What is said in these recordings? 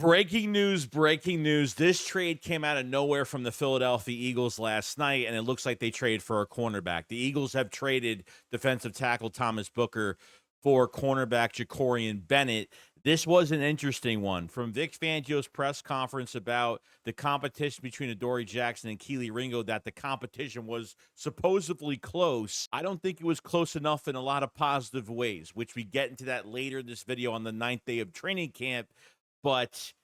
Breaking news, breaking news. This trade came out of nowhere from the Philadelphia Eagles last night, and it looks like they traded for a cornerback. The Eagles have traded defensive tackle Thomas Booker for cornerback Jacorian Bennett. This was an interesting one. From Vic Fangio's press conference about the competition between Adoree Jackson and Kelee Ringo, that the competition was supposedly close. I don't think it was close enough in a lot of positive ways, which we get into that later in this video on the 9th day of training camp. But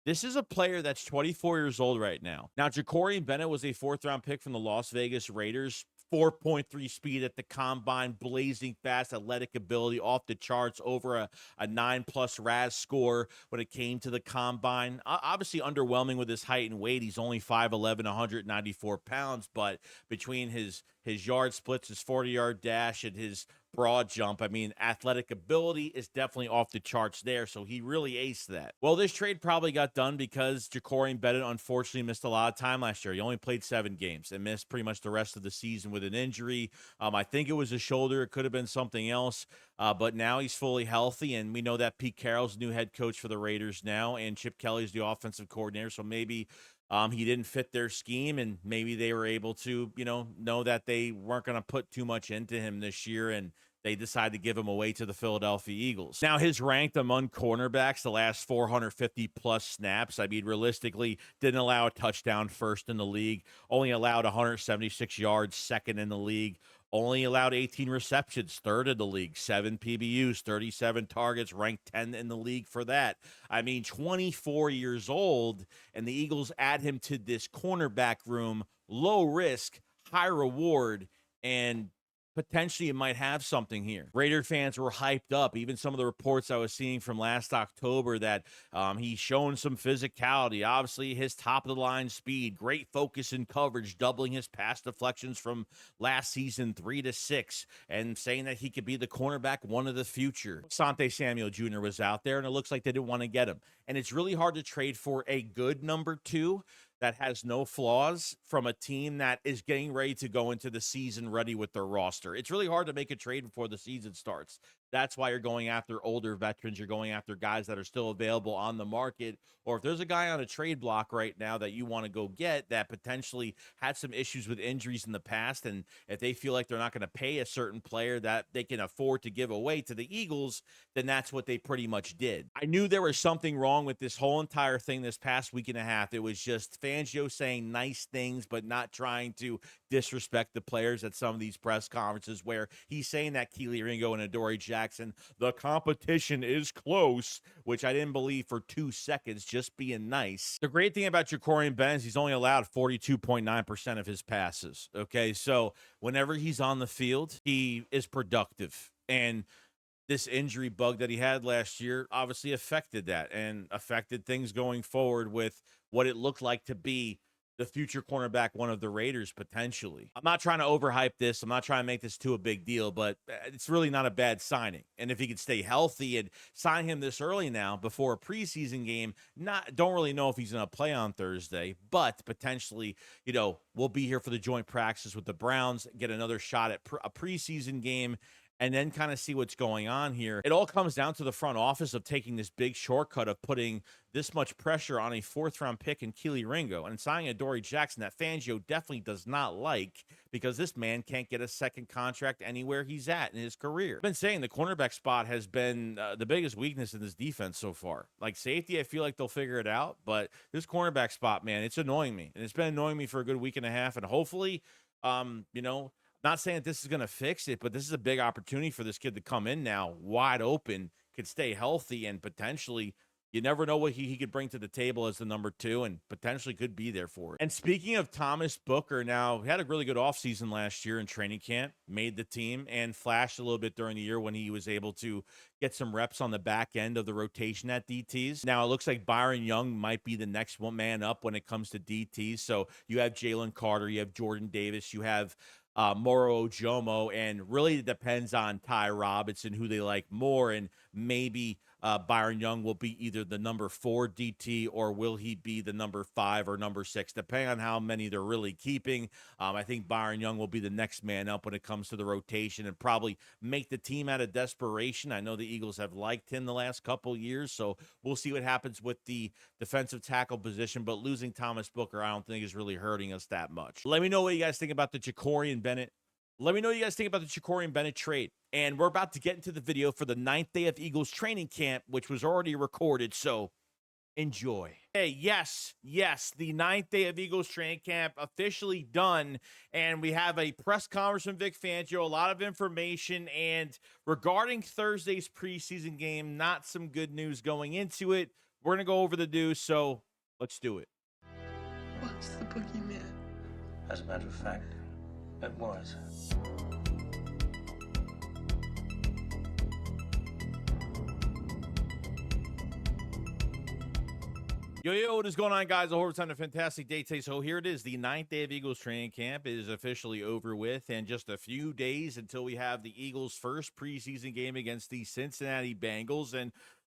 this is a player that's 24 years old right now. Now, Jacorian Bennett was a 4th-round pick from the Las Vegas Raiders. 4.3 speed at the combine, blazing fast, athletic ability off the charts, over a 9+ RAS score when it came to the combine. Obviously underwhelming with his height and weight. He's only 5'11", 194 pounds, but between his yard splits, his 40-yard dash, and his broad jump, I mean, athletic ability is definitely off the charts there, so he really aced that. Well, this trade probably got done because Jacorian Bennett unfortunately missed a lot of time last year. He only played 7 games and missed pretty much the rest of the season with an injury. I think it was a shoulder. It could have been something else, but now he's fully healthy, and we know that Pete Carroll's new head coach for the Raiders now, and Chip Kelly's the offensive coordinator, so maybe he didn't fit their scheme, and maybe they were able to, know that they weren't going to put too much into him this year, and they decided to give him away to the Philadelphia Eagles. Now, his ranked among cornerbacks the last 450-plus snaps. I mean, realistically, didn't allow a touchdown, first in the league. Only allowed 176 yards, second in the league. Only allowed 18 receptions, 3rd in the league. 7 PBUs, 37 targets, ranked 10 in the league for that. I mean, 24 years old, and the Eagles add him to this cornerback room. Low risk, high reward, and potentially it might have something here. Raider fans were hyped up. Even some of the reports I was seeing from last October that he's shown some physicality. Obviously, his top-of-the-line speed, great focus and coverage, doubling his pass deflections from last season 3 to 6, and saying that he could be the cornerback one of the future. Asante Samuel Jr. was out there, and it looks like they didn't want to get him. And it's really hard to trade for a good number 2 that has no flaws from a team that is getting ready to go into the season ready with their roster. It's really hard to make a trade before the season starts. That's why you're going after older veterans. You're going after guys that are still available on the market. Or if there's a guy on a trade block right now that you want to go get that potentially had some issues with injuries in the past, and if they feel like they're not going to pay a certain player that they can afford to give away to the Eagles, then that's what they pretty much did. I knew there was something wrong with this whole entire thing this past week and a half. It was just Fangio saying nice things, but not trying to disrespect the players at some of these press conferences, where he's saying that Kelee Ringo and Adoree Jackson, the competition is close, which I didn't believe for 2 seconds, just being nice. The great thing about Jacorian Bennett is he's only allowed 42.9% of his passes. Okay, so whenever he's on the field, he is productive. And this injury bug that he had last year obviously affected that and affected things going forward with what it looked like to be the future cornerback, one of the Raiders, potentially. I'm not trying to overhype this. I'm not trying to make this too a big deal, but it's really not a bad signing. And if he could stay healthy and sign him this early now before a preseason game, don't really know if he's going to play on Thursday, but potentially, we'll be here for the joint practice with the Browns, get another shot at a preseason game, and then kind of see what's going on here. It all comes down to the front office of taking this big shortcut of putting this much pressure on a 4th-round pick in Kelee Ringo and signing Adoree Jackson that Fangio definitely does not like, because this man can't get a second contract anywhere he's at in his career. I've been saying the cornerback spot has been the biggest weakness in this defense so far. Like safety, I feel like they'll figure it out, but this cornerback spot, man, it's annoying me. And it's been annoying me for a good week and a half, and hopefully, not saying that this is going to fix it, but this is a big opportunity for this kid to come in now wide open, could stay healthy, and potentially, you never know what he could bring to the table as the number 2, and potentially could be there for it. And speaking of Thomas Booker, now, he had a really good offseason last year in training camp, made the team, and flashed a little bit during the year when he was able to get some reps on the back end of the rotation at DTs. Now, it looks like Byron Young might be the next one man up when it comes to DTs. So you have Jalen Carter, you have Jordan Davis, you have Moro Ojomo, and really it depends on Ty Robinson, who they like more, and maybe Byron Young will be either the number 4 DT or will he be the number 5 or number 6, depending on how many they're really keeping. I think Byron Young will be the next man up when it comes to the rotation and probably make the team out of desperation. I know the Eagles have liked him the last couple years, so we'll see what happens with the defensive tackle position, but losing Thomas Booker I don't think is really hurting us that much. Let me know what you guys think about the Ja'Cory Bennett. Let me know what you guys think about the Ja'Cory Bennett trade. And we're about to get into the video for the 9th day of Eagles training camp, which was already recorded, so enjoy. Hey, yes, the 9th day of Eagles training camp officially done, and we have a press conference from Vic Fangio, a lot of information, and regarding Thursday's preseason game, not some good news going into it. We're going to go over the news, so let's do it. What's the boogeyman? As a matter of fact, it was. Yo, what is going on, guys? I hope it's on a fantastic day today. So here it is. The 9th day of Eagles training camp is officially over with, and just a few days until we have the Eagles' first preseason game against the Cincinnati Bengals. And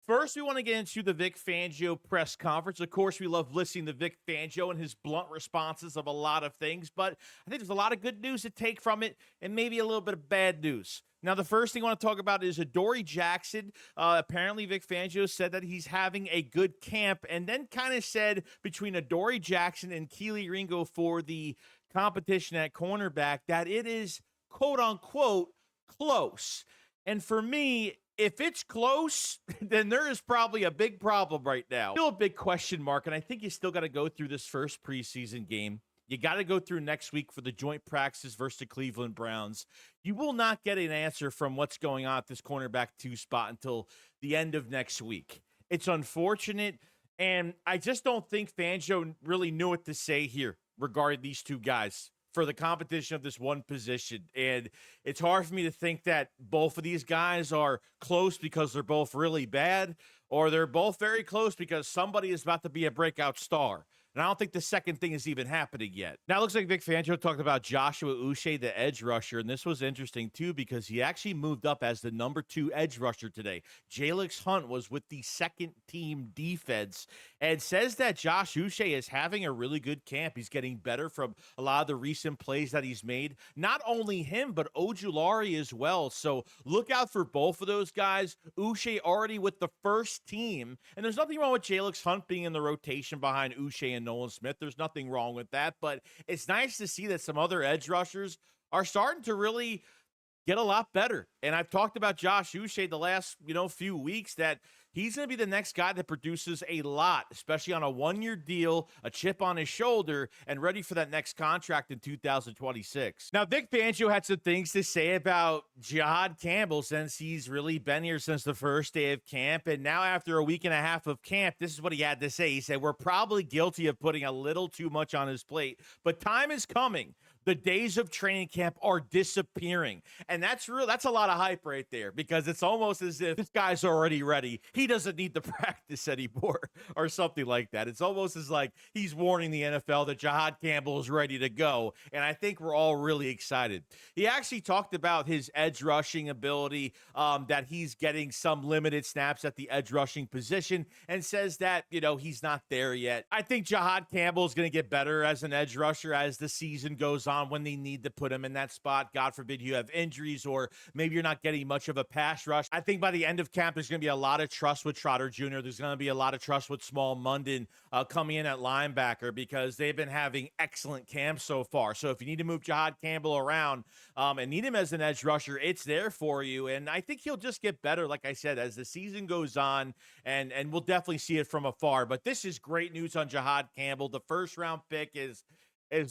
first, we want to get into the Vic Fangio press conference. Of course, we love listening to Vic Fangio and his blunt responses of a lot of things, but I think there's a lot of good news to take from it and maybe a little bit of bad news. Now, the first thing I want to talk about is Adoree Jackson. Apparently, Vic Fangio said that he's having a good camp, and then kind of said between Adoree Jackson and Kelee Ringo for the competition at cornerback that it is, quote-unquote, close. And for me, if it's close, then there is probably a big problem right now. Still a big question mark, and I think you still got to go through this first preseason game. You got to go through next week for the joint practices versus the Cleveland Browns. You will not get an answer from what's going on at this cornerback 2 spot until the end of next week. It's unfortunate, and I just don't think Fangio really knew what to say here regarding these 2 guys for the competition of this one position. And it's hard for me to think that both of these guys are close because they're both really bad, or they're both very close because somebody is about to be a breakout star. And I don't think the second thing is even happening yet. Now, it looks like Vic Fangio talked about Joshua Uche, the edge rusher, and this was interesting, too, because he actually moved up as the number 2 edge rusher today. Jalix Hunt was with the second-team defense and says that Josh Uche is having a really good camp. He's getting better from a lot of the recent plays that he's made. Not only him, but Ojulari as well. So look out for both of those guys. Uche already with the first team, and there's nothing wrong with Jalix Hunt being in the rotation behind Uche and Nolan Smith. There's nothing wrong with that, but it's nice to see that some other edge rushers are starting to really get a lot better. And I've talked about Josh Uche the last, few weeks, that he's going to be the next guy that produces a lot, especially on a 1-year deal, a chip on his shoulder, and ready for that next contract in 2026. Now, Vic Fangio had some things to say about Jihad Campbell since he's really been here since the first day of camp. And now after a week and a half of camp, this is what he had to say. He said, "We're probably guilty of putting a little too much on his plate, but time is coming. The days of training camp are disappearing." And that's real. That's a lot of hype right there, because it's almost as if this guy's already ready. He doesn't need to practice anymore or something like that. It's almost as like he's warning the NFL that Jihad Campbell is ready to go. And I think we're all really excited. He actually talked about his edge rushing ability, that he's getting some limited snaps at the edge rushing position, and says that, he's not there yet. I think Jihad Campbell is going to get better as an edge rusher as the season goes on, when they need to put him in that spot. God forbid you have injuries, or maybe you're not getting much of a pass rush. I think by the end of camp, there's going to be a lot of trust with Trotter Jr. There's going to be a lot of trust with Small Munden coming in at linebacker, because they've been having excellent camps so far. So if you need to move Jihad Campbell around and need him as an edge rusher, it's there for you. And I think he'll just get better, like I said, as the season goes on, and we'll definitely see it from afar. But this is great news on Jihad Campbell. The first-round pick is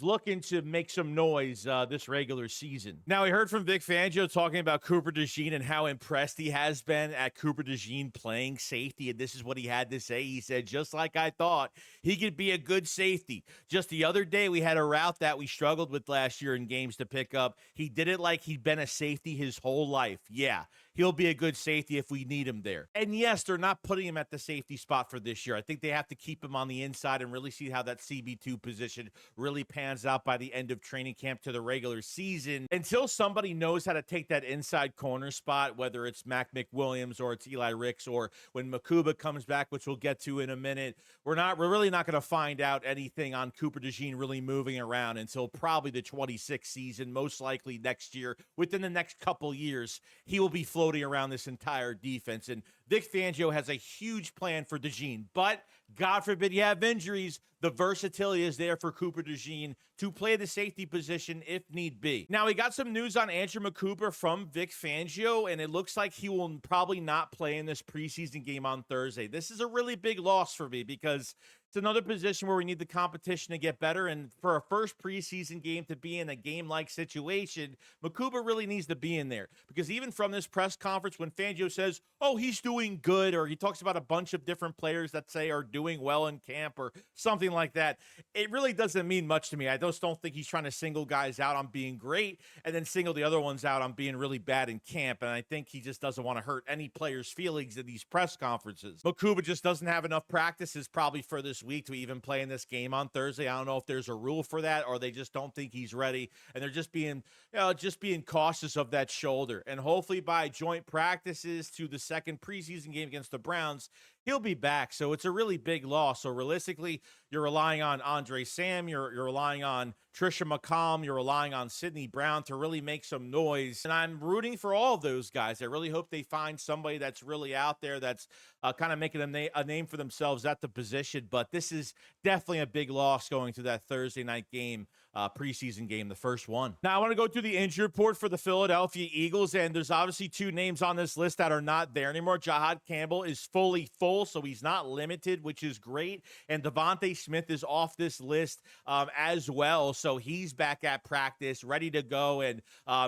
looking to make some noise this regular season. Now, we heard from Vic Fangio talking about Cooper DeJean and how impressed he has been at Cooper DeJean playing safety, and this is what he had to say. He said, "Just like I thought, he could be a good safety. Just the other day, we had a route that we struggled with last year in games to pick up. He did it like he'd been a safety his whole life. Yeah, he'll be a good safety if we need him there. And yes, they're not putting him at the safety spot for this year. I think they have to keep him on the inside and really see how that CB2 position really pans out by the end of training camp to the regular season. Until somebody knows how to take that inside corner spot, whether it's Mac McWilliams or it's Eli Ricks or when Makuba comes back, which we'll get to in a minute, we're really not going to find out anything on Cooper DeJean really moving around until probably the 26th season, most likely next year. Within the next couple years, he will be floating around this entire defense. And Vic Fangio has a huge plan for DeJean, but God forbid you have injuries, the versatility is there for Cooper DeJean to play the safety position if need be. Now, we got some news on Andrew Makuba from Vic Fangio, and it looks like he will probably not play in this preseason game on Thursday. This is a really big loss for me because it's another position where we need the competition to get better, and for a first preseason game to be in a game-like situation, Makuba really needs to be in there because even from this press conference when Fangio says, oh, he's doing good, or he talks about a bunch of different players that say are doing well in camp or something like that, it really doesn't mean much to me. I just don't think he's trying to single guys out on being great and then single the other ones out on being really bad in camp, and I think he just doesn't want to hurt any players' feelings in these press conferences. Makuba just doesn't have enough practices probably for this week to even play in this game on Thursday. I don't know if there's a rule for that or they just don't think he's ready, and they're just being cautious of that shoulder. And hopefully by joint practices to the second preseason game against the Browns, he'll be back. So it's a really big loss. So realistically, you're relying on Andre Sam, you're relying on Trisha McCollum, you're relying on Sidney Brown to really make some noise. And I'm rooting for all of those guys. I really hope they find somebody that's really out there that's kind of making a name for themselves at the position. But this is definitely a big loss going to that Thursday night game, preseason game, the first one. Now, I want to go through the injury report for the Philadelphia Eagles, and there's obviously two names on this list that are not there anymore. Jahad Campbell is fully full, so he's not limited, which is great. And Devontae Smith is off this list as well, so he's back at practice, ready to go, and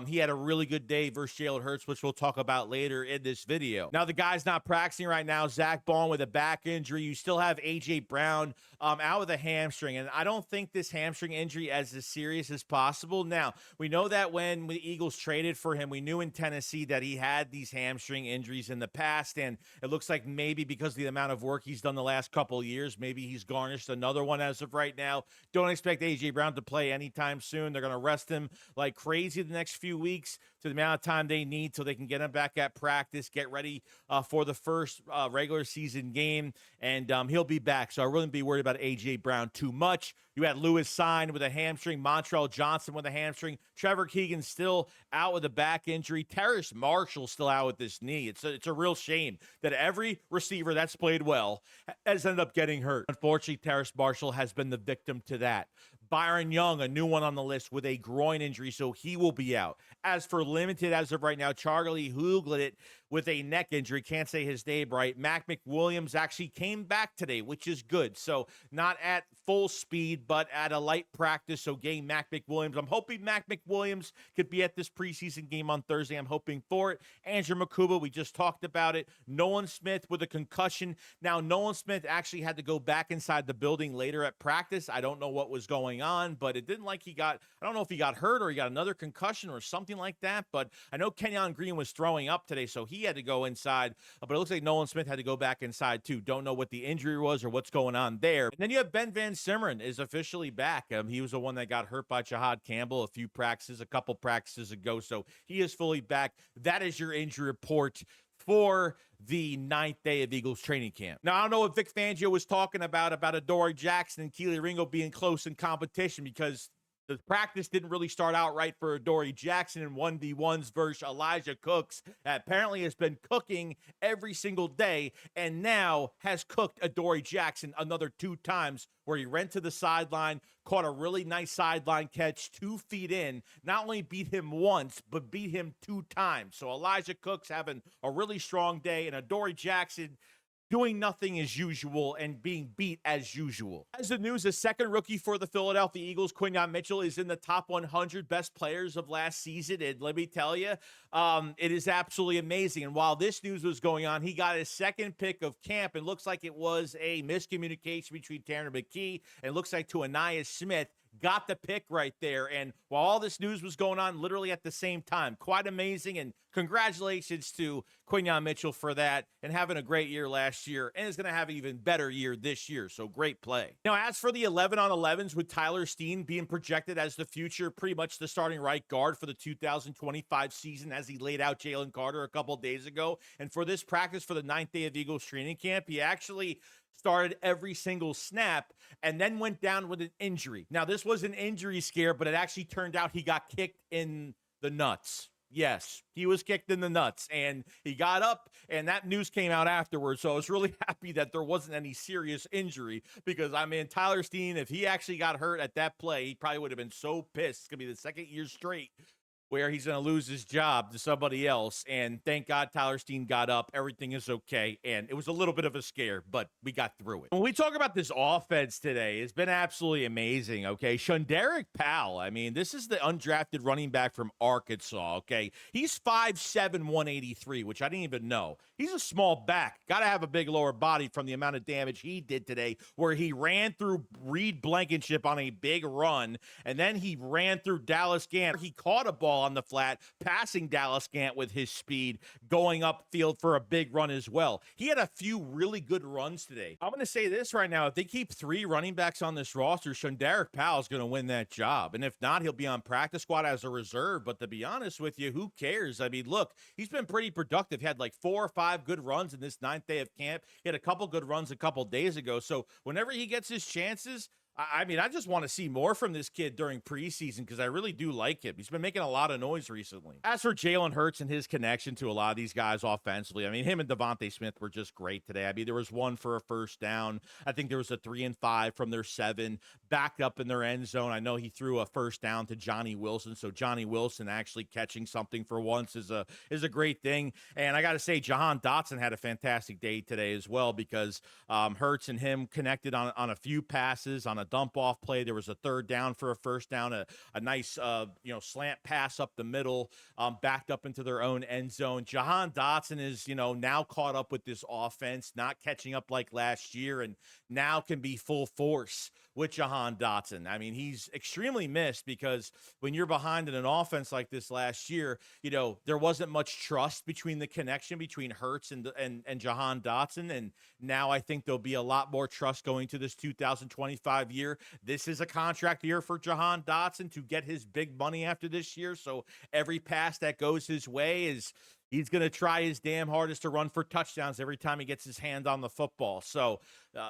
he had a really good day versus Jalen Hurts, which we'll talk about later in this video. Now, the guy's not practicing right now. Zach Bond with a back injury. You still have A.J. Brown out with a hamstring, and I don't think this hamstring injury is as serious as possible. Now, we know that when the Eagles traded for him, we knew in Tennessee that he had these hamstring injuries in the past, and it looks like maybe because of the amount of work he's done the last couple of years, maybe he's garnished another one as of right now. Don't expect A.J. Brown to play anytime soon. They're going to rest him like crazy the next few weeks to the amount of time they need so they can get him back at practice, get ready for the first regular season game, and he'll be back. So I wouldn't be worried about A.J. Brown too much. You had Lewis signed with a hamstring, Montrell Johnson with a hamstring, Trevor Keegan still out with a back injury, Terrace Marshall still out with this knee. It's a real shame that every receiver that's played well has ended up getting hurt. Unfortunately, Terrace Marshall has been the victim to that. Byron Young, a new one on the list with a groin injury, so he will be out. As for limited as of right now, Charlie Huglet with a neck injury, can't say his name right. Mac McWilliams actually came back today, which is good. So not at full speed, but at a light practice. So game Mac McWilliams. I'm hoping Mac McWilliams could be at this preseason game on Thursday. I'm hoping for it. Andrew Makuba, we just talked about it. Nolan Smith with a concussion. Now, Nolan Smith actually had to go back inside the building later at practice. I don't know what was going on, but it didn't like I don't know if he got hurt or he got another concussion or something like that. But I know Kenyon Green was throwing up today, so he had to go inside. But it looks like Nolan Smith had to go back inside too. Don't know what the injury was or what's going on there. And then you have Ben Van Simmeren is officially back. He was the one that got hurt by Jahad Campbell a couple practices ago. So he is fully back. That is your injury report for the 9th day of Eagles training camp. Now, I don't know what Vic Fangio was talking about Adoree Jackson and Keely Ringo being close in competition, because the practice didn't really start out right for Adoree Jackson in 1v1s versus Elijah Cooks. Apparently has been cooking every single day and now has cooked Adoree Jackson another 2 times, where he ran to the sideline, caught a really nice sideline catch 2 feet in, not only beat him once, but beat him 2 times. So Elijah Cooks having a really strong day, and Adoree Jackson doing nothing as usual and being beat as usual. As the news, the second rookie for the Philadelphia Eagles, Quinyon Mitchell, is in the top 100 best players of last season. And let me tell you, it is absolutely amazing. And while this news was going on, he got his second pick of camp. It looks like it was a miscommunication between Tanner McKee and it looks like to Anais Smith got the pick right there. And while all this news was going on literally at the same time, quite amazing. And congratulations to Quinyon Mitchell for that and having a great year last year, and is going to have an even better year this year. So great play. Now, as for the 11 on 11s with Tyler Steen being projected as the future, pretty much the starting right guard for the 2025 season, as he laid out Jalen Carter a couple days ago. And for this practice for the 9th day of Eagles training camp, he actually started every single snap and then went down with an injury. Now, this was an injury scare, but it actually turned out he got kicked in the nuts. Yes, he was kicked in the nuts, and he got up, and that news came out afterwards. So I was really happy that there wasn't any serious injury, because, I mean, Tyler Steen, if he actually got hurt at that play, he probably would have been so pissed. It's going to be the second year straight where he's going to lose his job to somebody else. And thank God Tyler Steen got up. Everything is okay. And it was a little bit of a scare, but we got through it. When we talk about this offense today, it's been absolutely amazing, okay? Shunderick Powell, I mean, this is the undrafted running back from Arkansas, okay? He's 5'7", 183, which I didn't even know. He's a small back. Got to have a big lower body from the amount of damage he did today, where he ran through Reed Blankenship on a big run, and then he ran through Dallas Gant. He caught a ball on the flat, passing Dallas Gant with his speed, going upfield for a big run as well. He had a few really good runs today. I'm going to say this right now. If they keep 3 running backs on this roster, Shunderick Powell is going to win that job. And if not, he'll be on practice squad as a reserve. But to be honest with you, who cares? I mean, look, he's been pretty productive. He had like 4 or 5 good runs in this 9th day of camp. He had a couple good runs a couple days ago. So whenever he gets his chances, I mean, I just want to see more from this kid during preseason, because I really do like him. He's been making a lot of noise recently. As for Jalen Hurts and his connection to a lot of these guys offensively, I mean, him and Devontae Smith were just great today. I mean, there was one for a first down. I think there was a 3 and 5 from their 7, backed up in their end zone. I know he threw a first down to Johnny Wilson, so Johnny Wilson actually catching something for once is a great thing. And I got to say, Jahan Dotson had a fantastic day today as well, because Hurts and him connected on a few passes, on a dump off play. There was a 3rd down for a first down, a nice slant pass up the middle, backed up into their own end zone. Jahan Dotson is now caught up with this offense, not catching up like last year, and now can be full force with Jahan Dotson. I mean, he's extremely missed, because when you're behind in an offense like this last year, there wasn't much trust between the connection between Hurts and Jahan Dotson, and now I think there'll be a lot more trust going to this 2025 year. This is a contract year for Jahan Dotson to get his big money after this year, so every pass that goes his way he's going to try his damn hardest to run for touchdowns every time he gets his hand on the football. So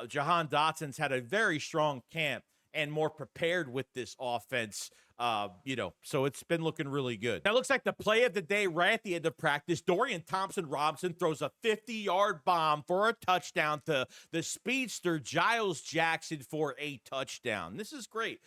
Jahan Dotson's had a very strong camp and more prepared with this offense, so it's been looking really good. Now, it looks like the play of the day right at the end of practice, Dorian Thompson-Robinson throws a 50-yard bomb for a touchdown to the speedster Giles Jackson for a touchdown. This is great.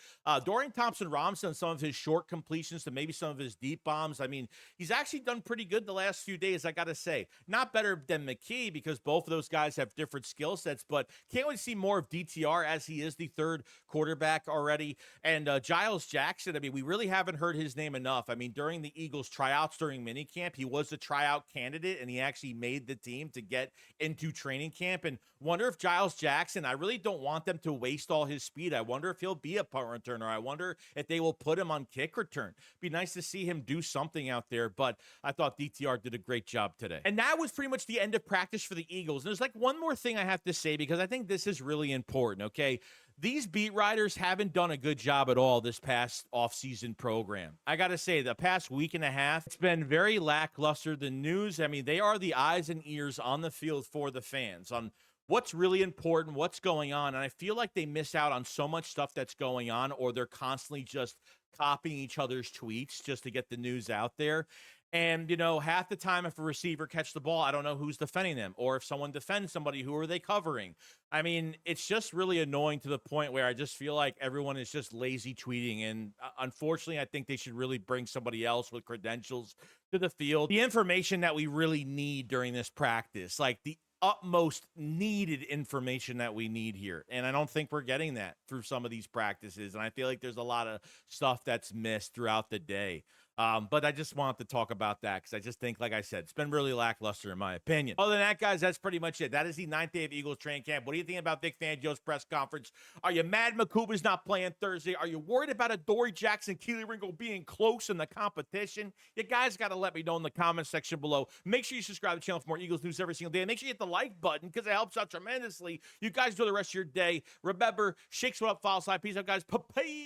Dorian Thompson-Robinson, some of his short completions to maybe some of his deep bombs, I mean, he's actually done pretty good the last few days, I got to say. Not better than McKee, because both of those guys have different skill sets, but can't wait to see more of DTR, as he is the 3rd quarterback already. And Giles Jackson, I mean, we really haven't heard his name enough. I mean, during the Eagles tryouts during minicamp, he was a tryout candidate, and he actually made the team to get into training camp. And wonder if Giles Jackson, I really don't want them to waste all his speed. I wonder if he'll be a punt returner. I wonder if they will put him on kick return. Be nice to see him do something out there, but I thought DTR did a great job today. And that was pretty much the end of practice for the Eagles. And there's like one more thing I have to say, because I think this is really important, okay? These beat writers haven't done a good job at all this past offseason program. I got to say, the past week and a half, it's been very lackluster. The news, I mean, they are the eyes and ears on the field for the fans on what's really important, what's going on. And I feel like they miss out on so much stuff that's going on, or they're constantly just copying each other's tweets just to get the news out there. And, half the time if a receiver catches the ball, I don't know who's defending them. Or if someone defends somebody, who are they covering? I mean, it's just really annoying to the point where I just feel like everyone is just lazy tweeting. And unfortunately, I think they should really bring somebody else with credentials to the field. The information that we really need during this practice, like the utmost needed information that we need here. And I don't think we're getting that through some of these practices. And I feel like there's a lot of stuff that's missed throughout the day. But I just wanted to talk about that because I just think, like I said, it's been really lackluster in my opinion. Other than that, guys, that's pretty much it. That is the 9th day of Eagles training camp. What do you think about Vic Fangio's press conference? Are you mad Makuba's not playing Thursday? Are you worried about a Dory Jackson, Keely Ringo being close in the competition? You guys got to let me know in the comment section below. Make sure you subscribe to the channel for more Eagles news every single day. And make sure you hit the like button because it helps out tremendously. You guys enjoy the rest of your day. Remember, shake what up, follow slide. Peace out, guys. Peace.